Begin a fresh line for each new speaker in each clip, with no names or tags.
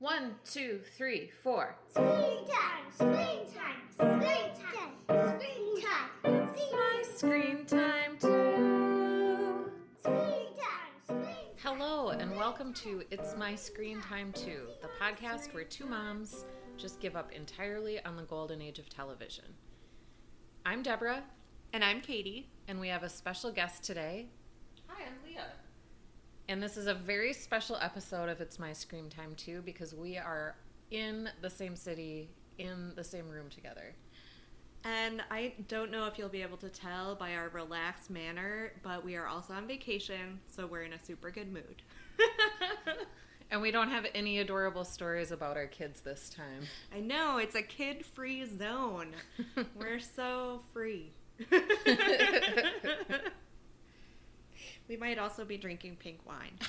1, 2, 3, 4.
Screen time, screen time, screen time, screen time.
My screen time too.
Screen time.
Hello and welcome to It's My Screen Time Too, the podcast where two moms just give up entirely on the golden age of television. I'm Deborah.
And I'm Katie.
And we have a special guest today.
Hi, I'm Leah.
And this is a very special episode of It's My Screen Time Too because we are in the same city, in the same room together.
And I don't know if you'll be able to tell by our relaxed manner, but we are also on vacation, so we're in a super good mood.
And we don't have any adorable stories about our kids this time.
I know, it's a kid-free zone. We're so free. We might also be drinking pink wine.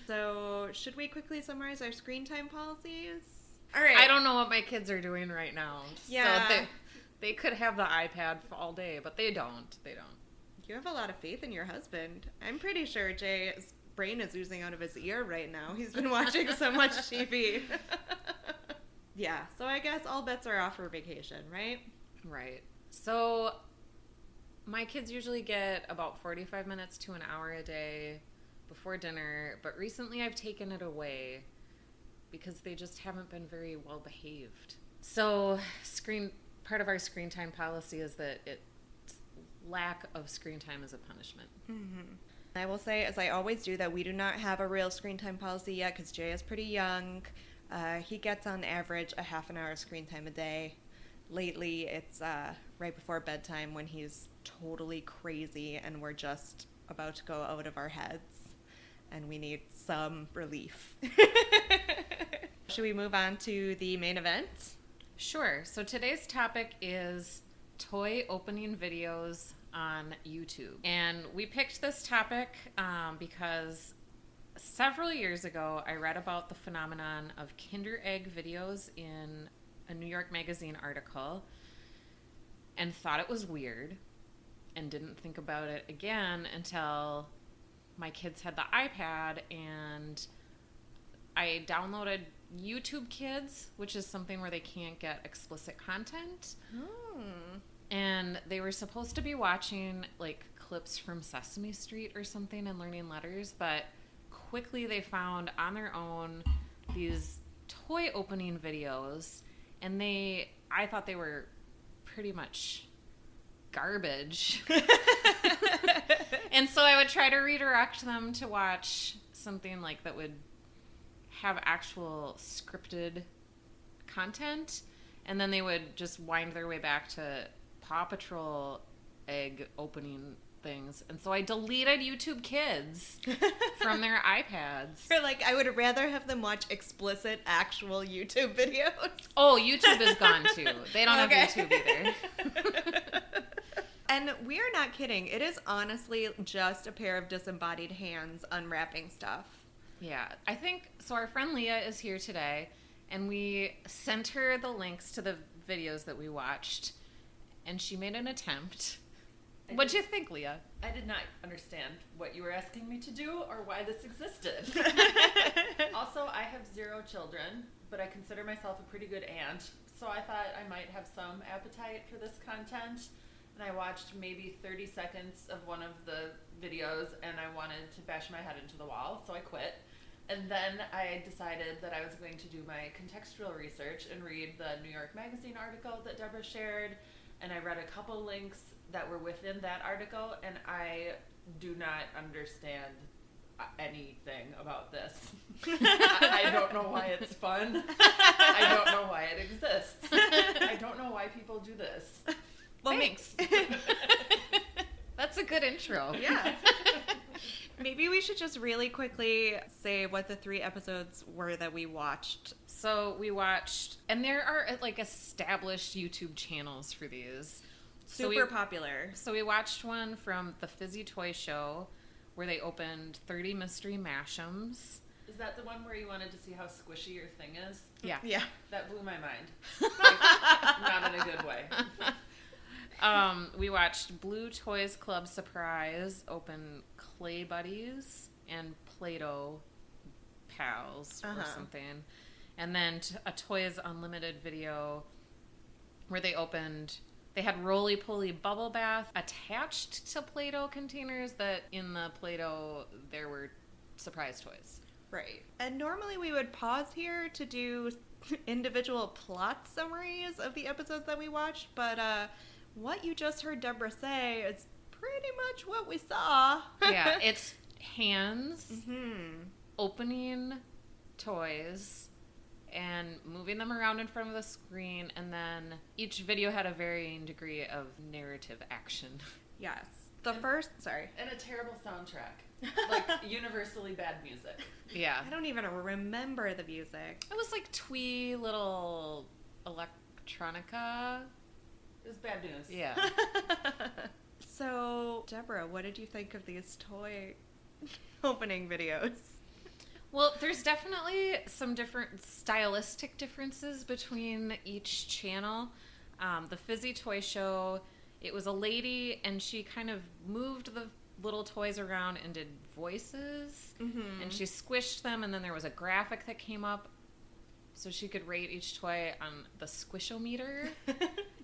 So, should we quickly summarize our screen time policies? All right.
I don't know what my kids are doing right now.
Yeah.
So they could have the iPad all day, but they don't. They don't.
You have a lot of faith in your husband. I'm pretty sure Jay's brain is oozing out of his ear right now. He's been watching so much TV. Yeah, so I guess all bets are off for vacation, right?
Right. So my kids usually get about 45 minutes to an hour a day before dinner, but recently I've taken it away because they just haven't been very well behaved. So part of our screen time policy is that lack of screen time is a punishment.
Mm-hmm. I will say, as I always do, that we do not have a real screen time policy yet because Jay is pretty young. He gets on average a half an hour of screen time a day. Lately, it's right before bedtime when he's totally crazy and we're just about to go out of our heads and we need some relief. Should we move on to the main event?
Sure. So today's topic is toy opening videos on YouTube. And we picked this topic because several years ago I read about the phenomenon of Kinder Egg videos in a New York Magazine article and thought it was weird and didn't think about it again until my kids had the iPad and I downloaded YouTube Kids, which is something where they can't get explicit content. And they were supposed to be watching like clips from Sesame Street or something and learning letters, but quickly they found on their own these toy opening videos, and I thought they were pretty much garbage. And so I would try to redirect them to watch something like that would have actual scripted content, and then they would just wind their way back to Paw Patrol egg opening things. And so I deleted YouTube Kids from their iPads.
Or like, I would rather have them watch explicit actual YouTube videos.
Oh, YouTube is gone too. They don't have YouTube either.
And we are not kidding. It is honestly just a pair of disembodied hands unwrapping stuff.
Yeah, I think, so our friend Leah is here today, and we sent her the links to the videos that we watched, and she made an attempt. What'd you think, Leah?
I did not understand what you were asking me to do or why this existed. Also, I have 0 children, but I consider myself a pretty good aunt, so I thought I might have some appetite for this content. And I watched maybe 30 seconds of one of the videos, and I wanted to bash my head into the wall, so I quit. And then I decided that I was going to do my contextual research and read the New York Magazine article that Deborah shared, and I read a couple links that were within that article, and I do not understand anything about this. I don't know why it's fun. I don't know why it exists. I don't know why people do this.
Well, thanks. That's a good intro.
Yeah. Maybe we should just really quickly say what the 3 episodes were that we watched.
So we watched, and there are like established YouTube channels for these.
Super popular.
So we watched one from the Fizzy Toy Show where they opened 30 mystery mashems.
Is that the one where you wanted to see how squishy your thing is?
Yeah.
Yeah.
That blew my mind. Like, not in a good way.
We watched Blue Toys Club Surprise open Clay Buddies and Play-Doh Pals or something. And then a Toys Unlimited video where they had roly-poly bubble bath attached to Play-Doh containers that in the Play-Doh there were surprise toys.
Right. And normally we would pause here to do individual plot summaries of the episodes that we watched, but what you just heard Deborah say is pretty much what we saw.
Yeah, it's hands
Mm-hmm.
opening toys and moving them around in front of the screen, and then each video had a varying degree of narrative action.
Yes.
And a terrible soundtrack. Like, universally bad music.
Yeah.
I don't even remember the music.
It was like twee little electronica.
It was bad news.
Yeah.
So, Deborah, what did you think of these toy opening videos?
Well, there's definitely some different stylistic differences between each channel. The Fizzy Toy Show, it was a lady, and she kind of moved the little toys around and did voices.
Mm-hmm.
And she squished them, and then there was a graphic that came up so she could rate each toy on the squishometer.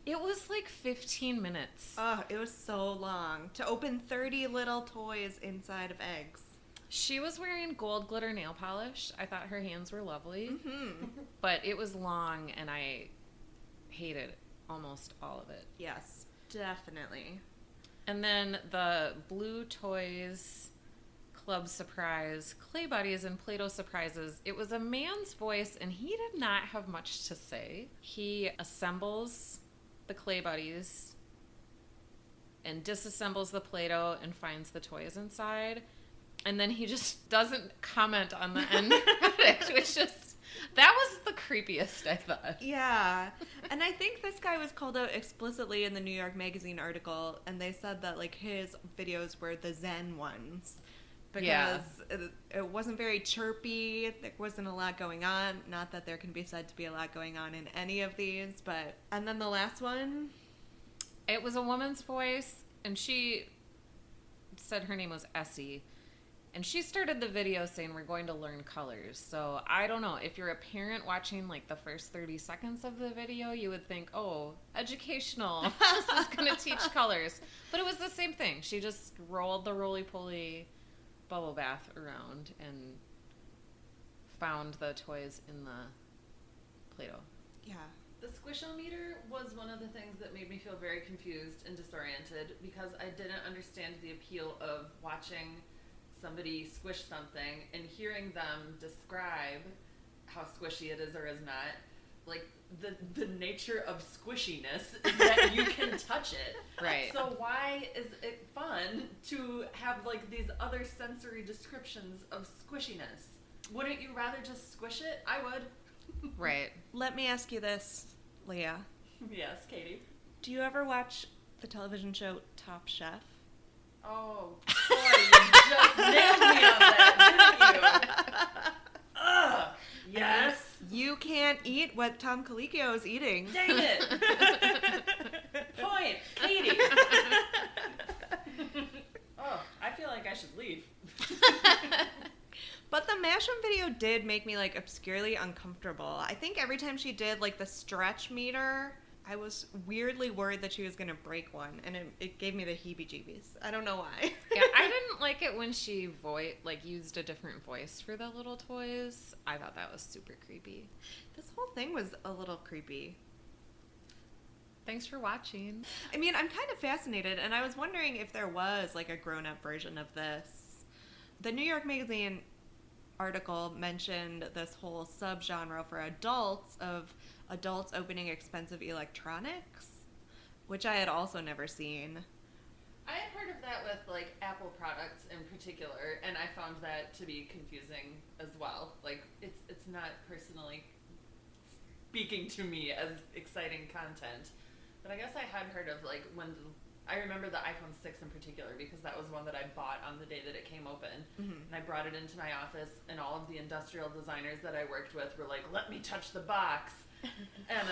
It was like 15 minutes.
Oh, it was so long. To open 30 little toys inside of eggs.
She was wearing gold glitter nail polish. I thought her hands were lovely.
Mm-hmm.
But it was long, and I hated almost all of it.
Yes, definitely.
And then the Blue Toys Club Surprise, Clay Buddies, and Play-Doh Surprises. It was a man's voice, and he did not have much to say. He assembles the Clay Buddies and disassembles the Play-Doh and finds the toys inside. And then he just doesn't comment on the end product, which just, that was the creepiest, I thought.
Yeah. And I think this guy was called out explicitly in the New York Magazine article, and they said that, like, his videos were the Zen ones. Because
Yeah.
it wasn't very chirpy. There wasn't a lot going on. Not that there can be said to be a lot going on in any of these, but... And then the last one...
It was a woman's voice, and she said her name was Essie. And she started the video saying we're going to learn colors. So I don't know. If you're a parent watching like the first 30 seconds of the video, you would think, oh, educational. This is going to teach colors. But it was the same thing. She just rolled the roly-poly bubble bath around and found the toys in the Play-Doh.
Yeah.
The squishometer was one of the things that made me feel very confused and disoriented because I didn't understand the appeal of watching somebody squish something and hearing them describe how squishy it is or is not. Like, the nature of squishiness is that you can touch it.
Right.
So why is it fun to have, like, these other sensory descriptions of squishiness? Wouldn't you rather just squish it? I would.
Right.
Let me ask you this, Leah.
Yes, Katie.
Do you ever watch the television show Top Chef?
Oh, boy, you just nailed me on that, didn't you? Ugh. Yes.
You can't eat what Tom Colicchio is eating.
Dang it. Point, Katie. Oh, I feel like I should leave.
But the Mash'em video did make me, like, obscurely uncomfortable. I think every time she did, like, the stretch meter, I was weirdly worried that she was going to break one, and it gave me the heebie-jeebies. I don't know why.
Yeah, I didn't like it when she used a different voice for the little toys. I thought that was super creepy.
This whole thing was a little creepy.
Thanks for watching.
I mean, I'm kind of fascinated, and I was wondering if there was, like, a grown-up version of this. The New York Magazine article mentioned this whole subgenre for adults of adults opening expensive electronics, which I had also never seen.
I had heard of that with, like, Apple products in particular, and I found that to be confusing as well. Like, it's not personally speaking to me as exciting content. But I guess I had heard of, like, I remember the iPhone 6 in particular because that was one that I bought on the day that it came open.
Mm-hmm.
And I brought it into my office, and all of the industrial designers that I worked with were like, let me touch the box. And,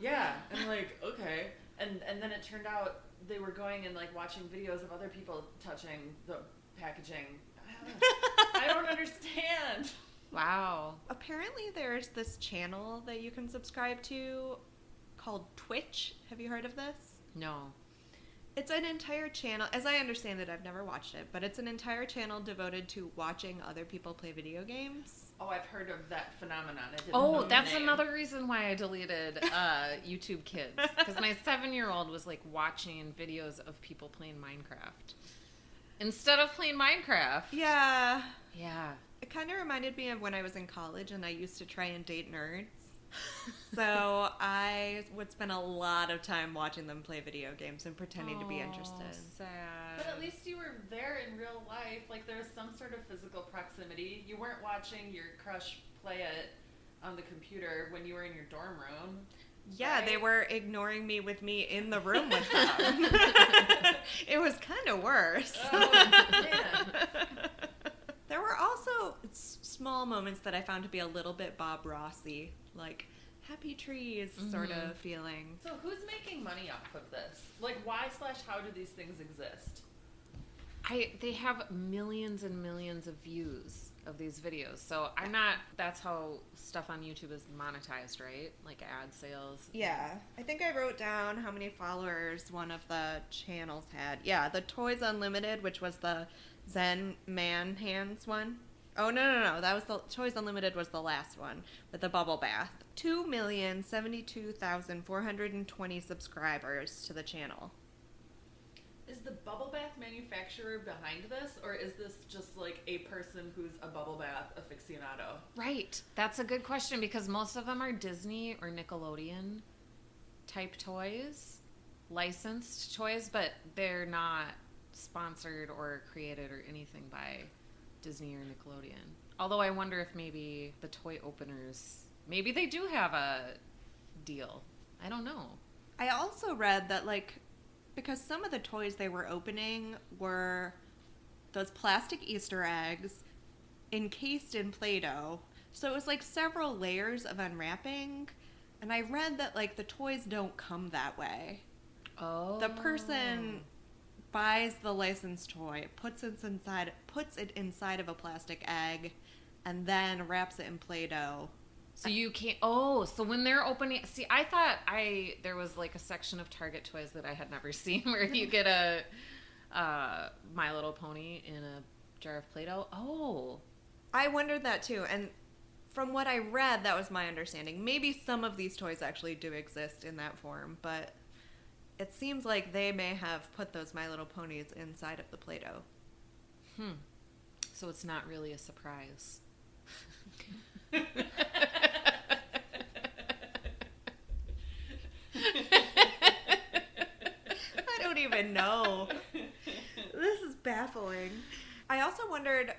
yeah, and like, okay. And then it turned out they were going and, like, watching videos of other people touching the packaging. I don't understand.
Wow.
Apparently there's this channel that you can subscribe to called Twitch. Have you heard of this?
No.
It's an entire channel, as I understand it, I've never watched it, but it's an entire channel devoted to watching other people play video games.
Oh, I've heard of that phenomenon. I didn't
Oh,
know the
that's
name.
another reason why I deleted YouTube Kids. Because my 7-year-old was like watching videos of people playing Minecraft. Instead of playing Minecraft.
Yeah.
Yeah.
It kind of reminded me of when I was in college and I used to try and date nerds. So I would spend a lot of time watching them play video games and pretending to be interested.
Sad.
But at least you were there in real life. Like, there was some sort of physical proximity. You weren't watching your crush play it on the computer when you were in your dorm room.
Yeah,
right?
they were ignoring me with me in the room with them. It was kind of worse.
Oh, man.
There were also small moments that I found to be a little bit Bob Rossy, like happy trees sort of feeling.
So who's making money off of this? Like, why/how do these things exist?
They have millions and millions of views of these videos. So I'm not, that's how stuff on YouTube is monetized, right? Like ad sales.
Yeah, I think I wrote down how many followers one of the channels had. Yeah, the Toys Unlimited, which was the Zen Man Hands one. Oh, no. That was the Toys Unlimited was the last one with the bubble bath. 2,072,420 subscribers to the channel.
Is the bubble bath manufacturer behind this, or is this just like a person who's a bubble bath aficionado?
Right. That's a good question because most of them are Disney or Nickelodeon type toys, licensed toys, but they're not sponsored or created or anything by Disney or Nickelodeon. Although I wonder if maybe the toy openers, maybe they do have a deal. I don't know.
I also read that, like, because some of the toys they were opening were those plastic Easter eggs encased in Play-Doh. So it was like several layers of unwrapping. And I read that, like, the toys don't come that way.
Oh.
The person buys the licensed toy, puts it inside of a plastic egg, and then wraps it in Play-Doh.
So you can't. Oh, so when they're opening, see, I thought there was like a section of Target toys that I had never seen where you get a My Little Pony in a jar of Play-Doh. Oh,
I wondered that too, and from what I read, that was my understanding. Maybe some of these toys actually do exist in that form, but it seems like they may have put those My Little Ponies inside of the Play-Doh.
So it's not really a surprise.
I don't even know. This is baffling. I also wondered,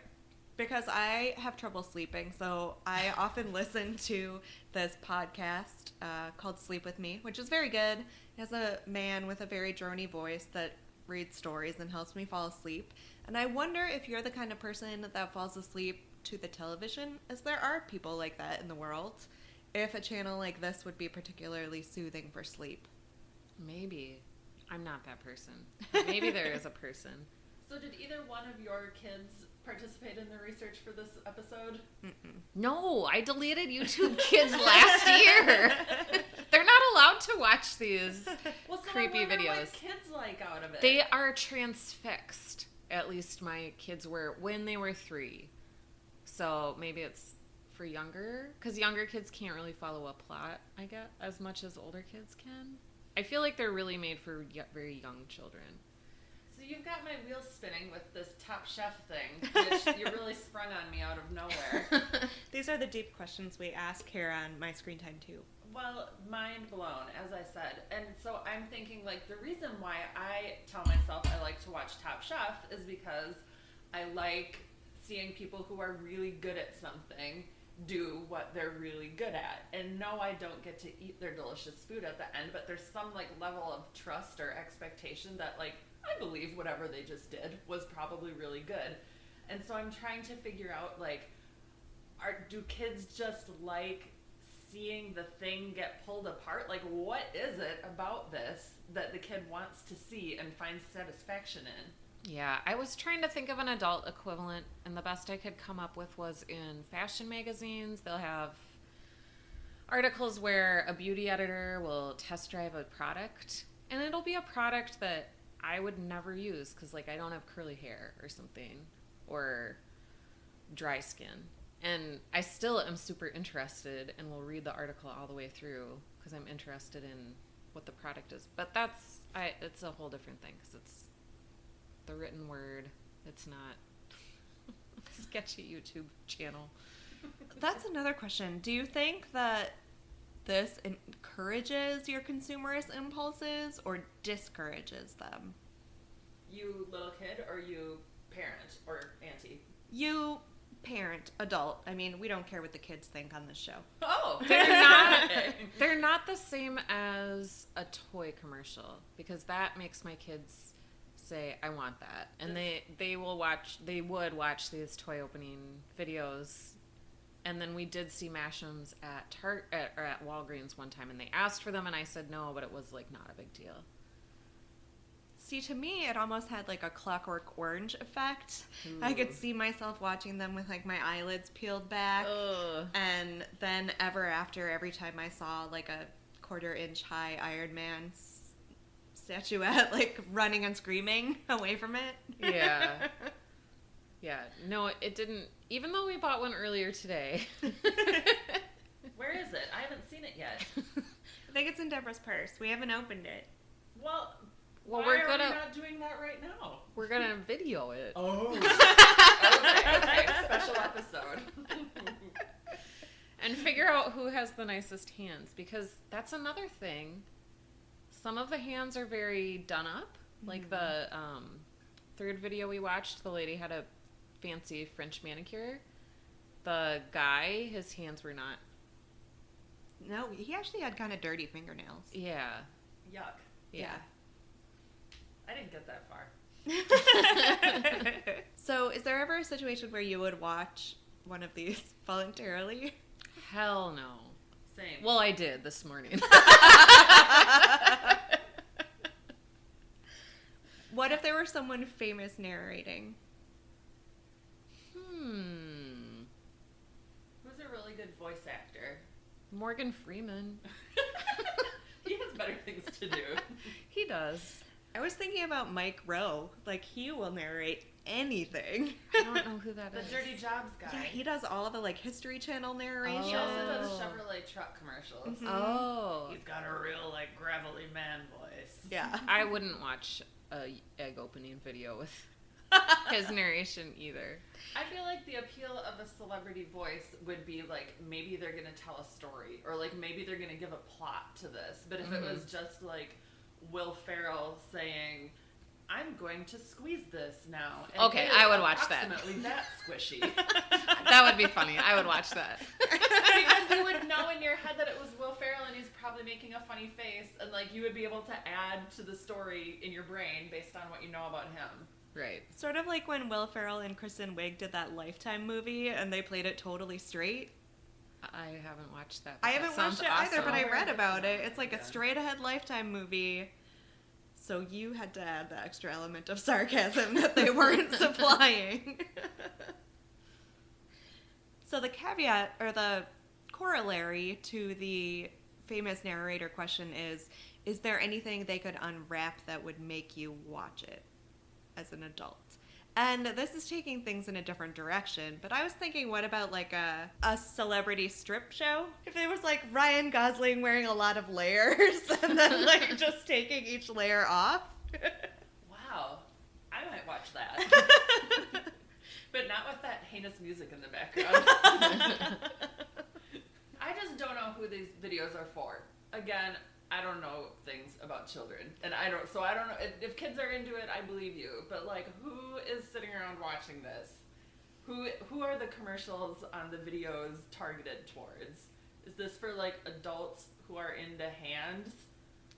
because I have trouble sleeping, so I often listen to this podcast called Sleep With Me, which is very good. It has a man with a very drony voice that reads stories and helps me fall asleep. And I wonder if you're the kind of person that falls asleep to the television, as there are people like that in the world, if a channel like this would be particularly soothing for sleep.
Maybe. I'm not that person. Maybe there is a person.
So did either one of your kids participate in the research for this episode?
No, I deleted YouTube Kids last year. They're not allowed to watch these
Well, so
creepy
I wonder
videos.
what kids like out of it.
They are transfixed. At least my kids were when they were 3. So maybe it's for younger, because younger kids can't really follow a plot, I guess, as much as older kids can. I feel like they're really made for very young children.
So you've got my wheels spinning with this Top Chef thing, which you really sprung on me out of nowhere.
These are the deep questions we ask here on My Screen Time too.
Well, mind blown, as I said. And so I'm thinking, like, the reason why I tell myself I like to watch Top Chef is because I like seeing people who are really good at something do what they're really good at. And no, I don't get to eat their delicious food at the end, but there's some, like, level of trust or expectation that, like, I believe whatever they just did was probably really good. And so I'm trying to figure out, like, do kids just like seeing the thing get pulled apart? Like, what is it about this that the kid wants to see and finds satisfaction in?
Yeah, I was trying to think of an adult equivalent, and the best I could come up with was in fashion magazines. They'll have articles where a beauty editor will test drive a product, and it'll be a product that I would never use because, like, I don't have curly hair or something, or dry skin. And I still am super interested and will read the article all the way through because I'm interested in what the product is. But it's a whole different thing because it's the written word. It's not a sketchy YouTube channel.
That's another question. Do you think that this encourages your consumerist impulses or discourages them?
You little kid or you parent or auntie?
You parent, adult. I mean, we don't care what the kids think on this show.
Oh,
They're not the same as a toy commercial because that makes my kids say, I want that. And they would watch these toy opening videos. And then we did see Mashems at Walgreens one time, and they asked for them, and I said no, but it was like not a big deal.
See, to me, it almost had like a Clockwork Orange effect.
Ooh.
I could see myself watching them with like my eyelids peeled back.
Ugh.
And then ever after, every time I saw like a 1/4 inch high Iron Man statuette like running and screaming away from it.
Yeah. Yeah. No, it didn't. Even though we bought one earlier today.
Where is it? I haven't seen it yet.
I think it's in Deborah's purse. We haven't opened it.
Well,
Well,
why
we're
are
gonna-
we not doing that right now?
We're going to video it.
Oh. okay. Special episode.
And figure out who has the nicest hands, because that's another thing. Some of the hands are very done up. Like the third video we watched, the lady had a fancy French manicure. The guy, his hands were not.
No, he actually had kind of dirty fingernails.
Yeah.
Yuck.
Yeah.
I didn't get that far.
So, is there ever a situation where you would watch one of these voluntarily?
Hell no.
Same.
Well, I did this morning.
What if there were someone famous narrating?
Who's a really good voice actor?
Morgan Freeman.
He has better things to do.
He does.
I was thinking about Mike Rowe. Like, he will narrate anything.
I don't know who that
The
is.
Dirty Jobs guy.
Yeah, he does all of the, like, History Channel narration.
He also does
Oh.
Chevrolet truck commercials.
Oh.
He's got a real, like, gravelly man voice.
Yeah.
I wouldn't watch a egg opening video with his narration either.
I feel like the appeal of a celebrity voice would be, like, maybe they're going to tell a story. Or, like, maybe they're going to give a plot to this. But if it was just, like, Will Ferrell saying, I'm going to squeeze this now. And
Okay,
it is
I would watch that.
approximately that squishy.
That would be funny. I would watch that.
Because you would know in your head that it was Will Ferrell and he's probably making a funny face. And, like, you would be able to add to the story in your brain based on what you know about him.
Right.
Sort of like when Will Ferrell and Kristen Wiig did that Lifetime movie and they played it totally straight.
I haven't watched that. But
I
that
haven't
sounds
watched it either, but I
awesome.
read about it. It's like
Yeah.
a straight ahead Lifetime movie. So you had to add the extra element of sarcasm that they weren't supplying. So the caveat, or the corollary to the famous narrator question is there anything they could unwrap that would make you watch it as an adult? And this is taking things in a different direction, but I was thinking, what about like a celebrity strip show? If it was like Ryan Gosling wearing a lot of layers and then like just taking each layer off.
Wow. I might watch that. But not with that heinous music in the background. I just don't know who these videos are for. Again, I don't know things about children, and I don't know if kids are into it. I believe you, but like, who is sitting around watching this? Who are the commercials on the videos targeted towards? Is this for like adults who are into hands?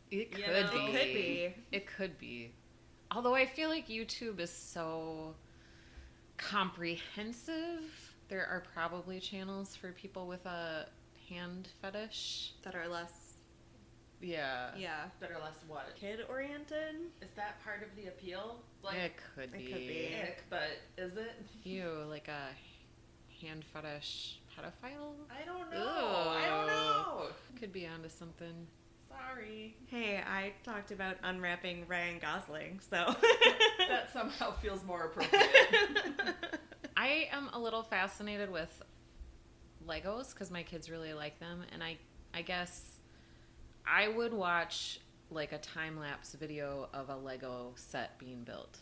It could
You know?
be.
It could be.
It could be. Although I feel like YouTube is so comprehensive, there are probably channels for people with a hand fetish.
That are less
Yeah.
Yeah.
that are less what?
Kid-oriented?
Is that part of the appeal? Like,
It could
It
be.
could be.
ick, but is it?
You, like a hand fetish pedophile?
I don't know. I don't know.
Could be onto something.
Sorry.
Hey, I talked about unwrapping Ryan Gosling, so...
That somehow feels more appropriate.
I am a little fascinated with Legos because my kids really like them, and I guess I would watch like a time-lapse video of a Lego set being built.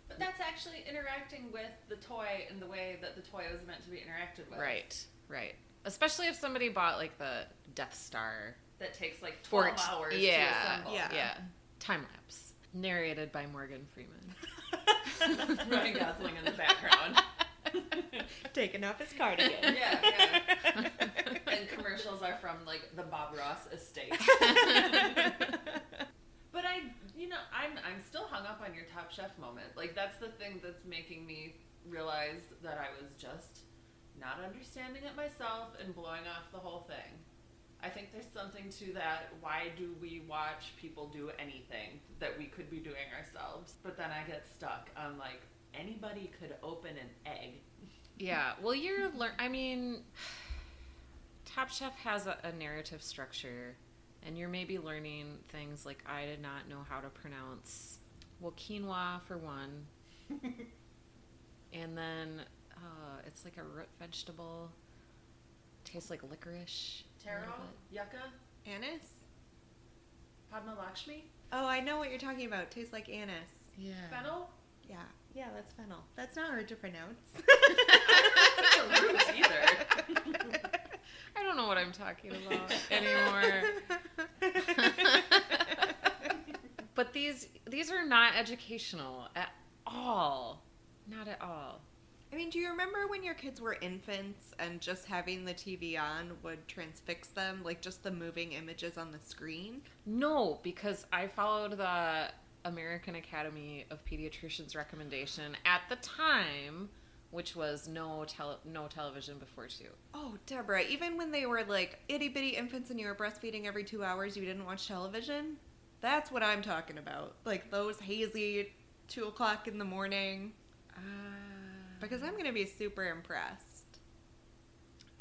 But that's actually interacting with the toy in the way that the toy was meant to be interacted with.
Right. Especially if somebody bought like the Death Star.
That takes like 12 hours to assemble.
Yeah. Time-lapse. Narrated by Morgan Freeman.
Ryan Gosling in the background.
Taking off his cardigan.
Yeah. And commercials are from like the Bob Ross estate. But I'm still hung up on your Top Chef moment. Like that's the thing that's making me realize that I was just not understanding it myself and blowing off the whole thing. I think there's something to that. Why do we watch people do anything that we could be doing ourselves? But then I get stuck on like, anybody could open an egg.
Yeah. Well, Top Chef has a narrative structure, and you're maybe learning things like I did not know how to pronounce, well, quinoa for one. And then it's like a root vegetable. Tastes like licorice.
Taro? Yucca?
Anise?
Padma Lakshmi?
Oh, I know what you're talking about. Tastes like anise.
Yeah.
Fennel?
Yeah, that's fennel. That's not hard to pronounce.
It's a root either.
I don't know what I'm talking about anymore. But these are not educational at all. Not at all.
I mean, do you remember when your kids were infants and just having the TV on would transfix them? Like just the moving images on the screen?
No, because I followed the American Academy of Pediatricians recommendation at the time, which was no television before 2.
Oh, Deborah, even when they were like itty bitty infants and you were breastfeeding every 2 hours, you didn't watch television? That's what I'm talking about. Like those hazy 2 o'clock in the morning. Because I'm going to be super impressed.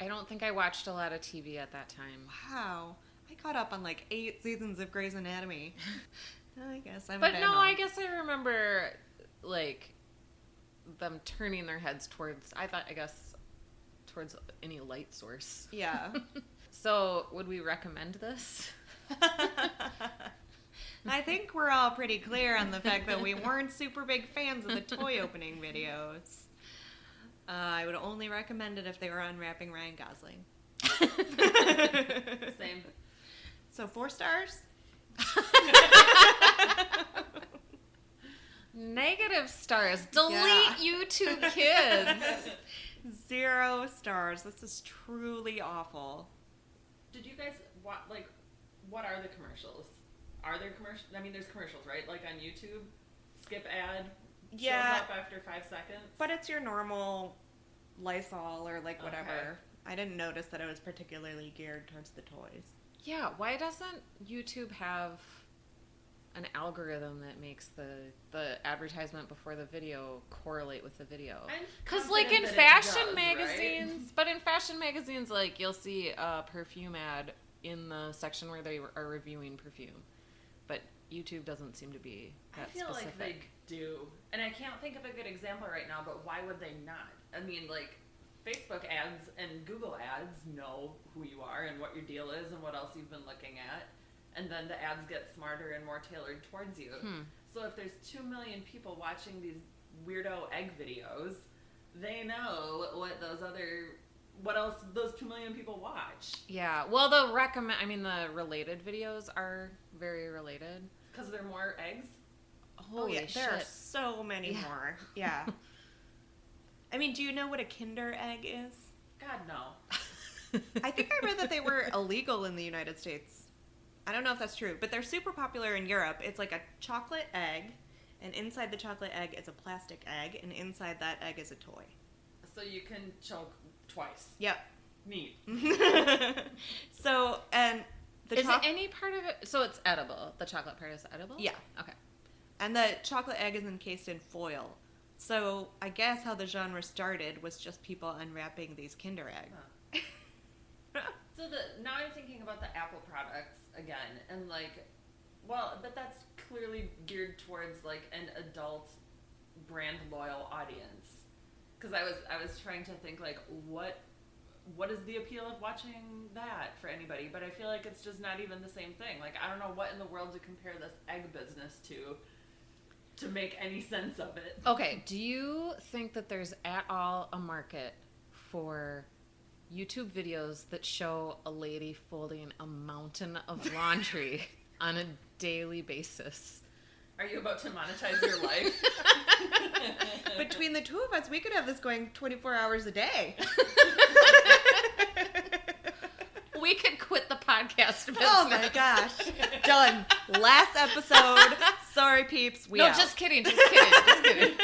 I don't think I watched a lot of TV at that time.
Wow. I caught up on like 8 seasons of Grey's Anatomy. I guess I'm
But
a
no,
bad
I
mom.
guess I remember like them turning their heads towards towards any light source.
Yeah.
So, would we recommend this?
I think we're all pretty clear on the fact that we weren't super big fans of the toy opening videos. I would only recommend it if they were unwrapping Ryan Gosling.
Same.
So 4 stars?
Negative stars. Delete
Yeah.
YouTube Kids.
0 stars. This is truly awful.
Did you guys what are the commercials? Are there commercials? I mean, there's commercials, right? Like on YouTube, skip ad
Yeah.
shows up after 5 seconds.
But it's your normal Lysol or like whatever.
Okay.
I didn't notice that it was particularly geared towards the toys.
Yeah, why doesn't YouTube have an algorithm that makes the advertisement before the video correlate with the video? Because like in
confident that it
fashion
does,
magazines,
right?
but in fashion magazines, like you'll see a perfume ad in the section where they are reviewing perfume, but YouTube doesn't seem to be that
I feel
specific.
like they do. And I can't think of a good example right now, but why would they not? I mean, like, Facebook ads and Google ads know who you are and what your deal is and what else you've been looking at. And then the ads get smarter and more tailored towards you. So if there's 2 million people watching these weirdo egg videos, they know what else those 2 million people watch.
Yeah, well, the related videos are very related.
Because they're more eggs?
Holy
yeah, there are
shit.
so many more. Yeah. I mean, do you know what a Kinder egg is?
God, no.
I think I read that they were illegal in the United States. I don't know if that's true, but they're super popular in Europe. It's like a chocolate egg, and inside the chocolate egg is a plastic egg, and inside that egg is a toy.
So you can choke twice.
Yep.
Neat.
So, and the
Is it any part of it? So it's edible. The chocolate part is edible?
Yeah.
Okay.
And the chocolate egg is encased in foil. So I guess how the genre started was just people unwrapping these Kinder eggs.
So now I'm thinking about the Apple products again, and like, well, but that's clearly geared towards like an adult, brand loyal audience. Because I was trying to think like what is the appeal of watching that for anybody? But I feel like it's just not even the same thing. Like I don't know what in the world to compare this egg business to make any sense of it.
Okay, do you think that there's at all a market for YouTube videos that show a lady folding a mountain of laundry on a daily basis?
Are you about to monetize your life?
Between the two of us, we could have this going 24 hours a day.
We could quit the podcast business.
Oh my gosh. Done. Last episode. Sorry, peeps. We
No,
out.
just kidding. Just kidding.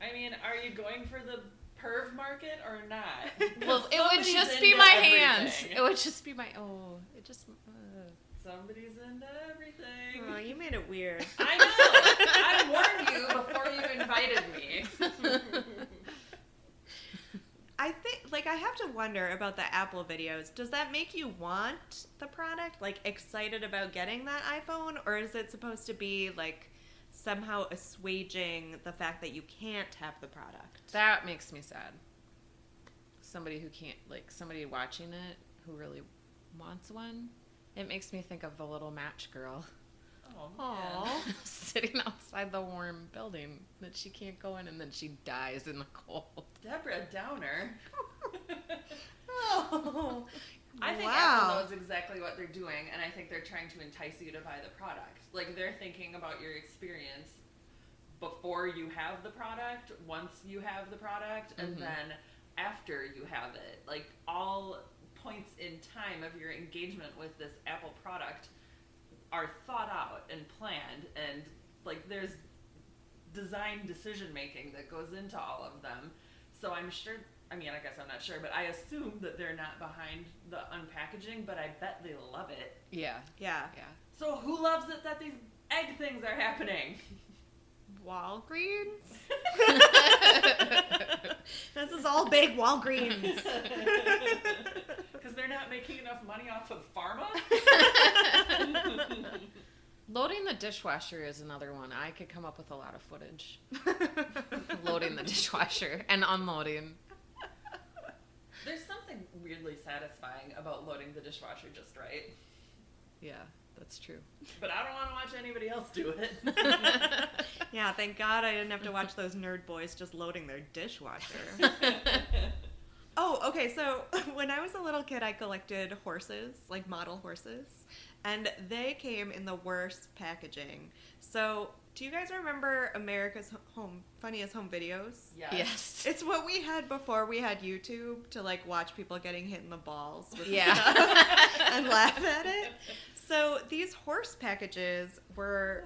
I mean, are you going for the perv market or not?
Well, it would
Somebody's
just be
into
my
everything.
hands. It would just be my. It just.
Somebody's into everything.
Oh, you made it weird.
I know. I warned you before you invited me.
I think, like, I have to wonder about the Apple videos. Does that make you want the product? Like, excited about getting that iPhone? Or is it supposed to be, like, somehow assuaging the fact that you can't have the product?
That makes me sad. Somebody who can't, like, somebody watching it who really wants one. It makes me think of the little match girl.
Oh,
Aw.
Sitting outside the warm building that she can't go in, and then she dies in the cold.
Deborah Downer.
Oh,
I think
wow.
Apple knows exactly what they're doing, and I think they're trying to entice you to buy the product. Like, they're thinking about your experience before you have the product, once you have the product, and then after you have it. Like, all points in time of your engagement with this Apple product are thought out and planned, and like there's design decision making that goes into all of them. So I'm sure, I mean, I guess I'm not sure, but I assume that they're not behind the unpackaging, but I bet they love it.
Yeah.
Yeah.
Yeah.
So who loves it that these egg things are happening?
Walgreens? This is all big Walgreens.
Because they're not making enough money off of pharma?
Loading the dishwasher is another one. I could come up with a lot of footage. Loading the dishwasher and unloading.
There's something weirdly satisfying about loading the dishwasher just right.
Yeah, that's true.
But I don't want to watch anybody else do it.
Yeah, thank God I didn't have to watch those nerd boys just loading their dishwasher. Oh, okay, so when I was a little kid, I collected horses, like model horses, and they came in the worst packaging. So, do you guys remember America's Funniest Home Videos?
Yes.
It's what we had before we had YouTube to, like, watch people getting hit in the balls with
Yeah.
stuff and laugh at it. So, these horse packages were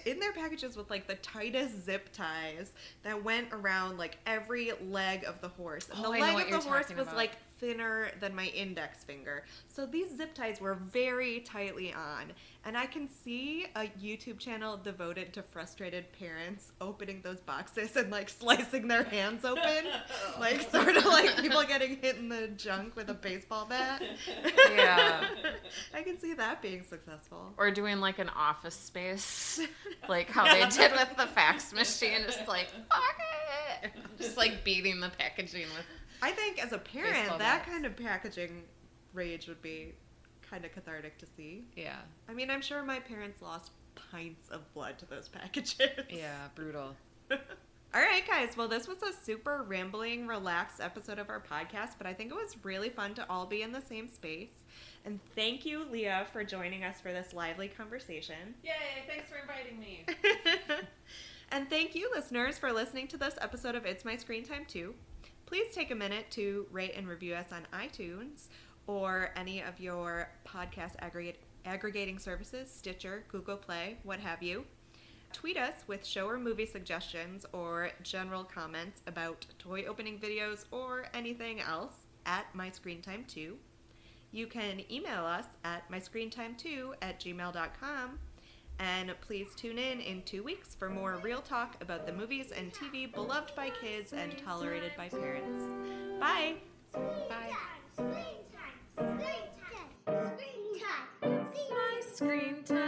in their packages with, like, the tightest zip ties that went around, like, every leg of the horse. And the
I know
leg
what
of
you're
the horse
talking
was,
about.
like, thinner than my index finger. So these zip ties were very tightly on. And I can see a YouTube channel devoted to frustrated parents opening those boxes and, like, slicing their hands open. Like, sort of like people getting hit in the junk with a baseball bat.
Yeah.
I can see that being successful.
Or doing like an Office Space, like how they did with the fax machine, just like, fuck it! Just like beating the packaging with.
I think as a parent,
Baseball
that
bats.
kind of packaging rage would be kind of cathartic to see.
Yeah.
I mean, I'm sure my parents lost pints of blood to those packages.
Yeah, brutal.
All right, guys. Well, this was a super rambling, relaxed episode of our podcast, but I think it was really fun to all be in the same space. And thank you, Leah, for joining us for this lively conversation.
Yay, thanks for inviting me.
And thank you, listeners, for listening to this episode of It's My Screen Time Too. Please take a minute to rate and review us on iTunes or any of your podcast aggregating services, Stitcher, Google Play, what have you. Tweet us with show or movie suggestions or general comments about toy opening videos or anything else at My Screen Time Too. You can email us at myscreentime2@gmail.com. And please tune in 2 weeks for more real talk about the movies and TV beloved by kids and tolerated by parents. Bye!
Bye.
Screen time. Screen time. Screen time. Screen time.
My screen time.